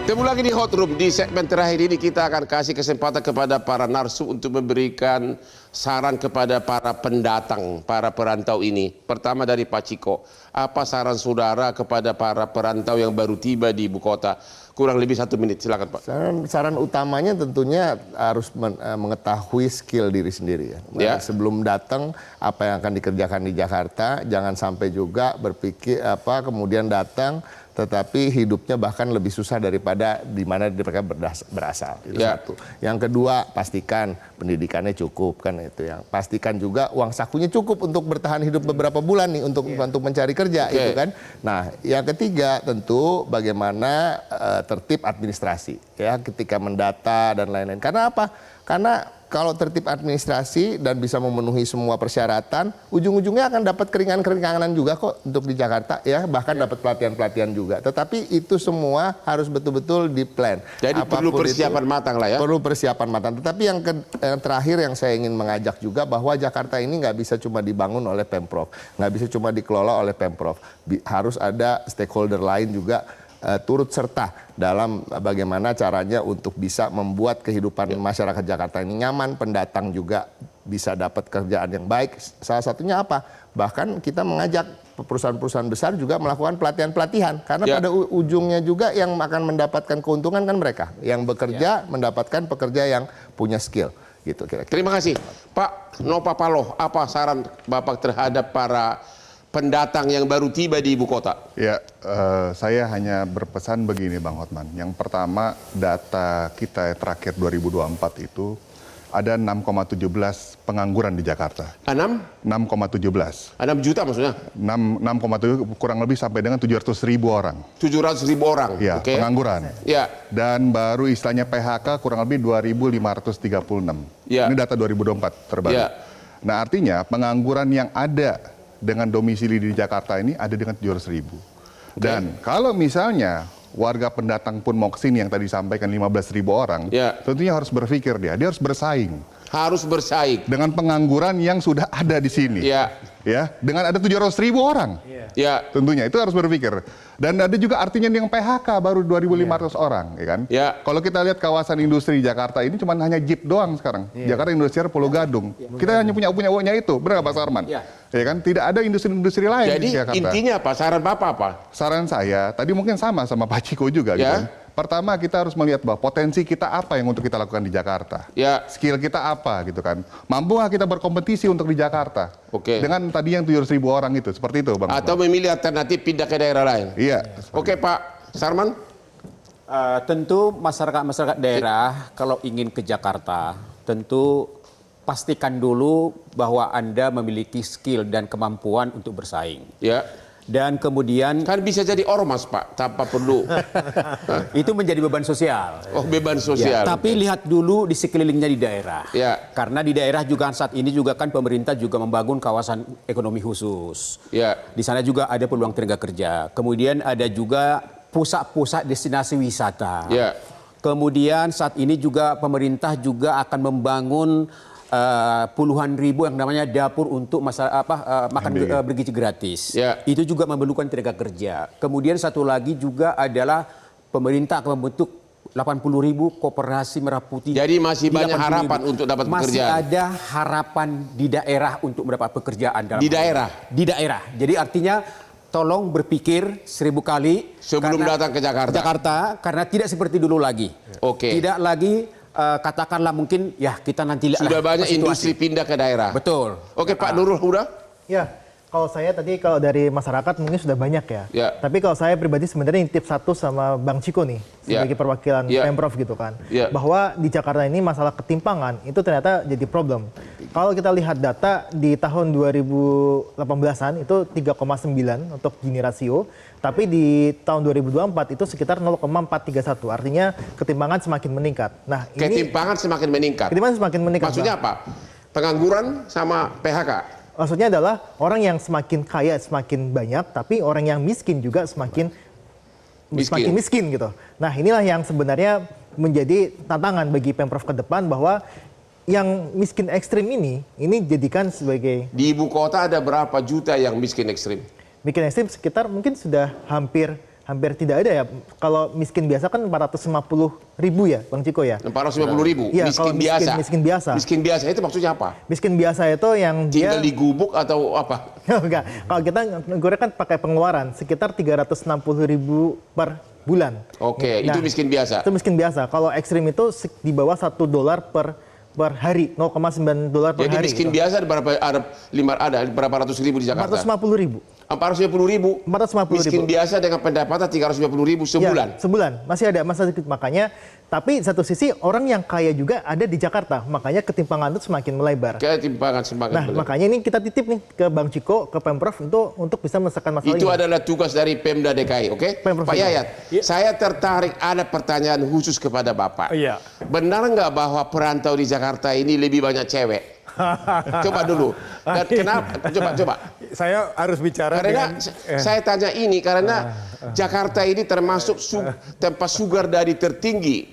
Ketemu lagi di Hot Room. Di segmen terakhir ini kita akan kasih kesempatan kepada para narsu untuk memberikan saran kepada para pendatang, para perantau ini. Pertama dari Pak Ciko, apa saran saudara kepada para perantau yang baru tiba di ibu kota? Kurang lebih 1 menit, silakan Pak. Saran utamanya tentunya harus mengetahui skill diri sendiri ya. Sebelum datang apa yang akan dikerjakan di Jakarta, jangan sampai juga berpikir kemudian datang tetapi hidupnya bahkan lebih susah daripada di mana mereka berasal. Itu satu. Yang kedua, pastikan pendidikannya cukup kan itu yang. Pastikan juga uang sakunya cukup untuk bertahan hidup beberapa bulan nih untuk mencari kerja itu kan. Nah, yang ketiga tentu bagaimana tertib administrasi ya ketika mendata dan lain-lain. Karena apa? Karena kalau tertib administrasi dan bisa memenuhi semua persyaratan, ujung-ujungnya akan dapat keringanan-keringanan juga kok untuk di Jakarta ya, bahkan dapat pelatihan-pelatihan juga. Tetapi itu semua harus betul-betul di-plan. Jadi perlu persiapan matang lah ya? Perlu persiapan matang. Tetapi yang terakhir yang saya ingin mengajak juga bahwa Jakarta ini nggak bisa cuma dibangun oleh Pemprov, nggak bisa cuma dikelola oleh Pemprov. Harus ada stakeholder lain juga turut serta dalam bagaimana caranya untuk bisa membuat kehidupan masyarakat Jakarta ini nyaman, pendatang juga bisa dapat kerjaan yang baik. Salah satunya apa? Bahkan kita mengajak perusahaan-perusahaan besar juga melakukan pelatihan-pelatihan karena pada ujungnya juga yang akan mendapatkan keuntungan kan mereka yang bekerja mendapatkan pekerja yang punya skill gitu kira-kira. Terima kasih Pak Nova Paloh. Apa saran Bapak terhadap para pendatang yang baru tiba di ibu kota? Ya, saya hanya berpesan begini Bang Hotman. Yang pertama, data kita terakhir 2024 itu ada 6,17 pengangguran di Jakarta. 6,17. 6 juta maksudnya? 6,7 kurang lebih sampai dengan 700.000 orang. 700.000 orang? Ya, pengangguran. Ya. Dan baru istilahnya PHK kurang lebih 2.536. Ya. Ini data 2024 terbaru. Ya. Nah, artinya pengangguran yang ada dengan domisili di Jakarta ini ada dengan 700.000. Dan kalau misalnya warga pendatang pun mau kesini yang tadi sampaikan 15.000 orang, tentunya harus berpikir dia harus bersaing. Harus bersaing dengan pengangguran yang sudah ada di sini. Ya, dengan ada 700.000 orang. Tentunya itu harus berpikir. Dan ada juga artinya yang PHK baru 2.500 orang, ya kan? Kalau kita lihat kawasan industri Jakarta ini cuma hanya Jeep doang sekarang. Jakarta Industrial Pulau Gadung. Kita hanya punya itu, benar Pak Sarman? Ya kan? Tidak ada industri-industri lain di Jakarta. Jadi intinya apa? Saran Bapak apa? Saran saya, tadi mungkin sama Pak Ciko juga gitu kan. Pertama kita harus melihat bahwa potensi kita apa yang untuk kita lakukan di Jakarta. Skill kita apa gitu kan. Mampu nggak kita berkompetisi untuk di Jakarta. Dengan tadi yang 700.000 orang itu. Seperti itu Bang. Atau memilih alternatif pindah ke daerah lain. Oke Pak Sarman. Tentu masyarakat daerah kalau ingin ke Jakarta tentu pastikan dulu bahwa Anda memiliki skill dan kemampuan untuk bersaing. Dan kemudian kan bisa jadi ormas Pak tanpa perlu itu menjadi beban sosial. Oh, beban sosial. Tapi lihat dulu di sekelilingnya di daerah. Karena di daerah juga saat ini juga kan pemerintah juga membangun kawasan ekonomi khusus. Di sana juga ada peluang tenaga kerja. Kemudian ada juga pusat-pusat destinasi wisata. Kemudian saat ini juga pemerintah juga akan membangun puluhan ribu yang namanya dapur untuk makan bergizi gratis. Itu juga memerlukan tenaga kerja. Kemudian satu lagi juga adalah pemerintah akan membentuk 80.000 koperasi merah putih. Jadi masih banyak harapan untuk dapat pekerjaan. Masih ada harapan di daerah untuk mendapat pekerjaan. Di daerah? Di daerah. Jadi artinya tolong berpikir 1000 kali sebelum datang ke Jakarta. Karena tidak seperti dulu lagi. Tidak lagi katakanlah mungkin ya kita nanti lihat sudah banyak industri pindah ke daerah. Betul. Oke Pak Nurul Huda. Ya, kalau saya tadi kalau dari masyarakat mungkin sudah banyak ya. Tapi kalau saya pribadi sebenarnya tip satu sama Bang Ciko nih sebagai perwakilan Pemprov gitu kan. Bahwa di Jakarta ini masalah ketimpangan itu ternyata jadi problem. Kalau kita lihat data di tahun 2018-an itu 3,9 untuk Gini rasio. Tapi di tahun 2024 itu sekitar 0,431. Artinya ketimpangan semakin meningkat. Nah, ketimpangan semakin meningkat. Ketimpangan semakin meningkat. Maksudnya apa? Pengangguran sama PHK. Maksudnya adalah orang yang semakin kaya semakin banyak, tapi orang yang miskin juga semakin miskin gitu. Nah, inilah yang sebenarnya menjadi tantangan bagi Pemprov ke depan bahwa yang miskin ekstrim ini jadikan sebagai... Di ibu kota ada berapa juta yang miskin ekstrim? Miskin ekstrim sekitar mungkin sudah hampir hampir tidak ada ya. Kalau miskin biasa kan 450.000 ya, Bang Ciko ya. 450.000. Iya, miskin biasa. Miskin biasa. Miskin biasa itu maksudnya apa? Miskin biasa itu yang tinggal di gubuk atau apa? Enggak. Kalau kita ngurangkan kan pakai pengeluaran sekitar 360.000 per bulan. Oke, itu miskin biasa. Itu miskin biasa. Kalau ekstrim itu di bawah $1 per hari, 0,9 dolar per hari. Jadi miskin gitu. biasa ada berapa ratus ribu di Jakarta? 450.000. 450.000. 450.000. Miskin biasa dengan pendapatan 350.000 sebulan. Ya, sebulan masih ada masa sedikit, makanya. Tapi satu sisi orang yang kaya juga ada di Jakarta, makanya ketimpangan itu semakin melebar. Ketimpangan semakin melebar. Makanya ini kita titip nih ke Bang Ciko, ke Pemprov untuk bisa menyelesaikan masalah ini. Itu adalah tugas dari Pemda DKI, oke? Pak Yayat, saya tertarik ada pertanyaan khusus kepada Bapak. Iya. Benar nggak bahwa perantau di Jakarta ini lebih banyak cewek? Coba dulu. Dan kenapa? Coba. Saya harus bicara karena saya tanya ini karena Jakarta ini termasuk tempat sugar daddy tertinggi,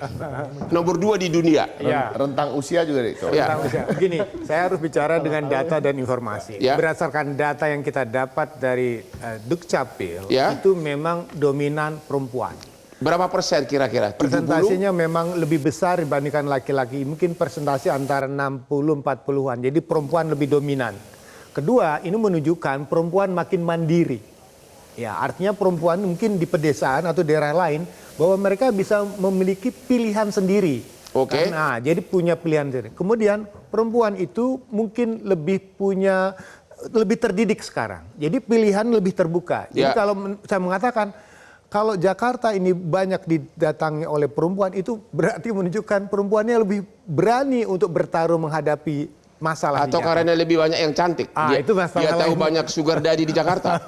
nomor 2 di dunia. Ya. Rentang usia juga deh. Rentang usia. Begini, saya harus bicara dengan data dan informasi. Ya. Berdasarkan data yang kita dapat dari Dukcapil, Ya. itu memang dominan perempuan. Berapa persen kira-kira? 70? Persentasenya memang lebih besar dibandingkan laki-laki. Mungkin persentase antara 60-40-an. Jadi perempuan lebih dominan. Kedua, ini menunjukkan perempuan makin mandiri. Ya, artinya perempuan mungkin di pedesaan atau daerah lain bahwa mereka bisa memiliki pilihan sendiri. Oke. Nah, jadi punya pilihan sendiri. Kemudian perempuan itu mungkin lebih terdidik sekarang. Jadi pilihan lebih terbuka. Jadi kalau saya mengatakan kalau Jakarta ini banyak didatangi oleh perempuan, itu berarti menunjukkan perempuannya lebih berani untuk bertarung menghadapi masalah. Atau karena lebih banyak yang cantik. Itu masalah dia tahu lain. banyak sugar daddy di Jakarta.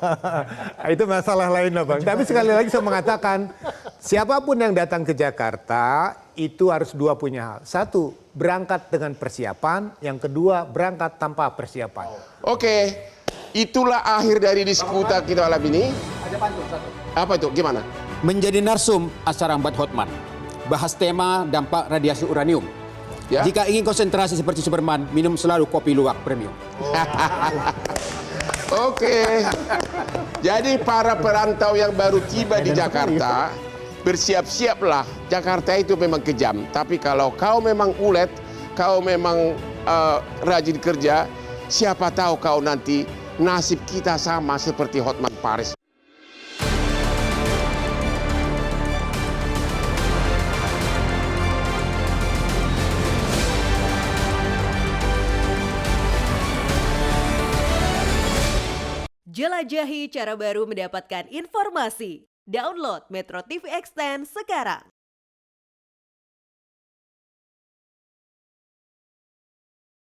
Itu masalah lain lah Bang. Tapi sekali lagi saya mengatakan, siapapun yang datang ke Jakarta, itu harus dua punya hal. Satu, berangkat dengan persiapan. Yang kedua, berangkat tanpa persiapan. Oke, itulah akhir dari diskusi kita malam ini. Ada pantun satu. Apa itu? Gimana? Menjadi narsum acara Mbak Hotman. Bahas tema dampak radiasi uranium. Ya? Jika ingin konsentrasi seperti Superman, minum selalu kopi luwak premium. Oke. Jadi para perantau yang baru tiba di Jakarta, bersiap-siaplah. Jakarta itu memang kejam. Tapi kalau kau memang ulet, kau memang rajin kerja, siapa tahu kau nanti nasib kita sama seperti Hotman Paris. Jelajahi cara baru mendapatkan informasi. Download Metro TV Extend sekarang.